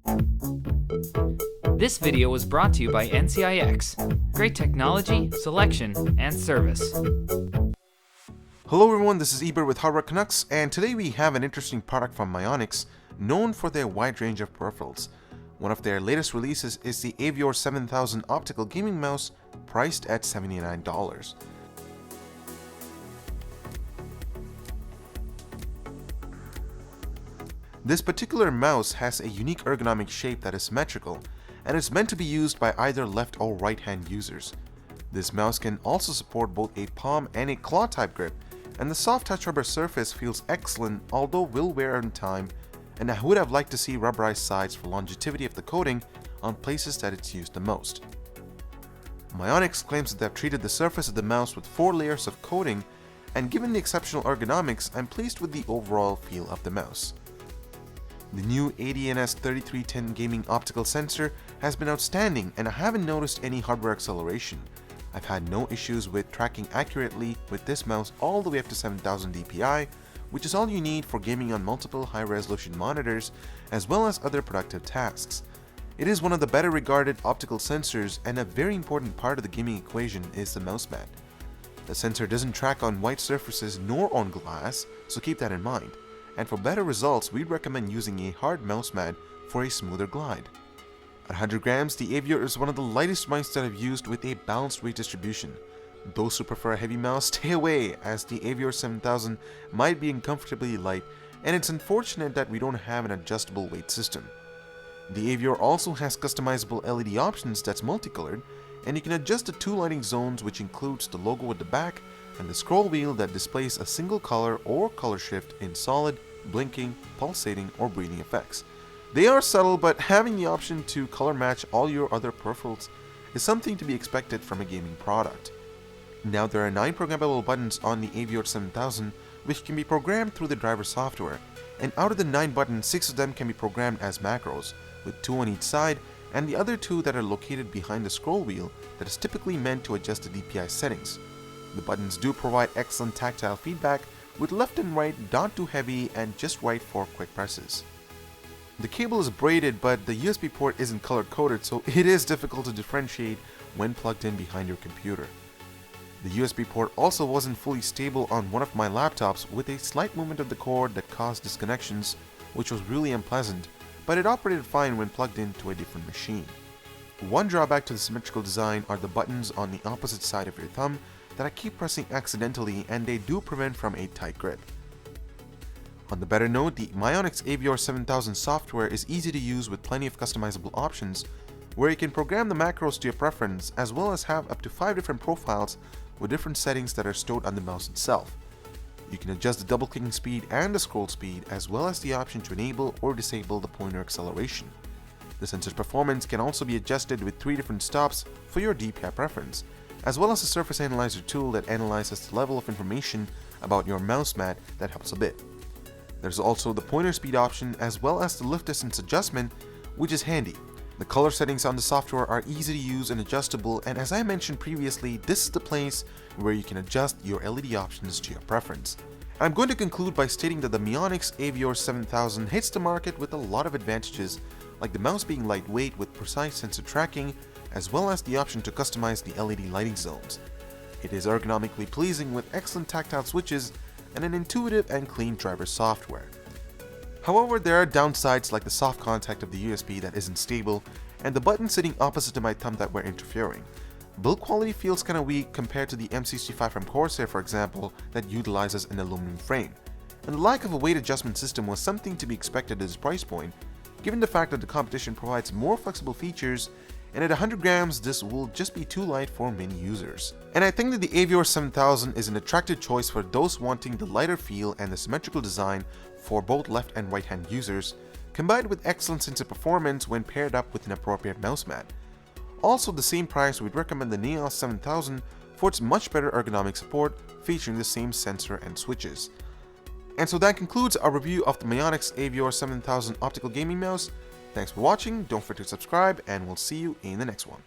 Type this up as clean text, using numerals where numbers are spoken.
This video was brought to you by NCIX. Great technology, selection, and service. Hello everyone, this is Eber with Hardware Canucks, and today we have an interesting product from MIONIX, known for their wide range of peripherals. One of their latest releases is the AVIOR 7000 optical gaming mouse, priced at $79. This particular mouse has a unique ergonomic shape that is symmetrical, and is meant to be used by either left or right hand users. This mouse can also support both a palm and a claw type grip, and the soft touch rubber surface feels excellent, although will wear in time, and I would have liked to see rubberized sides for longevity of the coating on places that it's used the most. MIONIX claims that they've treated the surface of the mouse with 4 layers of coating, and given the exceptional ergonomics, I'm pleased with the overall feel of the mouse. The new ADNS3310 gaming optical sensor has been outstanding, and I haven't noticed any hardware acceleration. I've had no issues with tracking accurately with this mouse all the way up to 7000 dpi, which is all you need for gaming on multiple high-resolution monitors as well as other productive tasks. It is one of the better regarded optical sensors, and a very important part of the gaming equation is the mouse mat. The sensor doesn't track on white surfaces nor on glass, so keep that in mind. And for better results, we'd recommend using a hard mouse mat for a smoother glide. At 100 grams, the AVIOR is one of the lightest mice that I've used with a balanced weight distribution. Those who prefer a heavy mouse, stay away, as the AVIOR 7000 might be uncomfortably light, and it's unfortunate that we don't have an adjustable weight system. The AVIOR also has customizable LED options that's multicolored, and you can adjust the 2 lighting zones, which includes the logo at the back and the scroll wheel that displays a single color or color shift in solid, blinking, pulsating, or breathing effects. They are subtle, but having the option to color match all your other peripherals is something to be expected from a gaming product. Now, there are 9 programmable buttons on the AVIOR 7000 which can be programmed through the driver software, and out of the 9 buttons, 6 of them can be programmed as macros, with 2 on each side and the other 2 that are located behind the scroll wheel that is typically meant to adjust the DPI settings. The buttons do provide excellent tactile feedback, with left and right not too heavy and just right for quick presses. The cable is braided, but the USB port isn't color coded, so it is difficult to differentiate when plugged in behind your computer. The USB port also wasn't fully stable on one of my laptops, with a slight movement of the cord that caused disconnections, which was really unpleasant, but it operated fine when plugged into a different machine. One drawback to the symmetrical design are the buttons on the opposite side of your thumb that I keep pressing accidentally, and they do prevent from a tight grip. On the better note, the MIONIX AVIOR 7000 software is easy to use with plenty of customizable options, where you can program the macros to your preference, as well as have up to 5 different profiles with different settings that are stored on the mouse itself. You can adjust the double clicking speed and the scroll speed, as well as the option to enable or disable the pointer acceleration. The sensor's performance can also be adjusted with 3 different stops for your DPI preference, as well as a surface analyzer tool that analyzes the level of information about your mouse mat that helps a bit. There's also the pointer speed option, as well as the lift distance adjustment, which is handy. The color settings on the software are easy to use and adjustable, and as I mentioned previously, this is the place where you can adjust your LED options to your preference. I'm going to conclude by stating that the MIONIX AVIOR 7000 hits the market with a lot of advantages, like the mouse being lightweight with precise sensor tracking, as well as the option to customize the LED lighting zones. It is ergonomically pleasing with excellent tactile switches and an intuitive and clean driver software. However, there are downsides like the soft contact of the USB that isn't stable, and the button sitting opposite to my thumb that were interfering. Build quality feels kinda weak compared to the M65 from Corsair, for example, that utilizes an aluminum frame. And the lack of a weight adjustment system was something to be expected at this price point, given the fact that the competition provides more flexible features, and at 100 grams this will just be too light for many users. And I think that the AVIOR 7000 is an attractive choice for those wanting the lighter feel and the symmetrical design for both left and right hand users, combined with excellent sensor performance when paired up with an appropriate mouse mat. Also, the same price, we'd recommend the naos 7000 for its much better ergonomic support, featuring the same sensor and switches. And so that concludes our review of the MIONIX AVIOR 7000 optical gaming mouse. Thanks for watching, don't forget to subscribe, and we'll see you in the next one.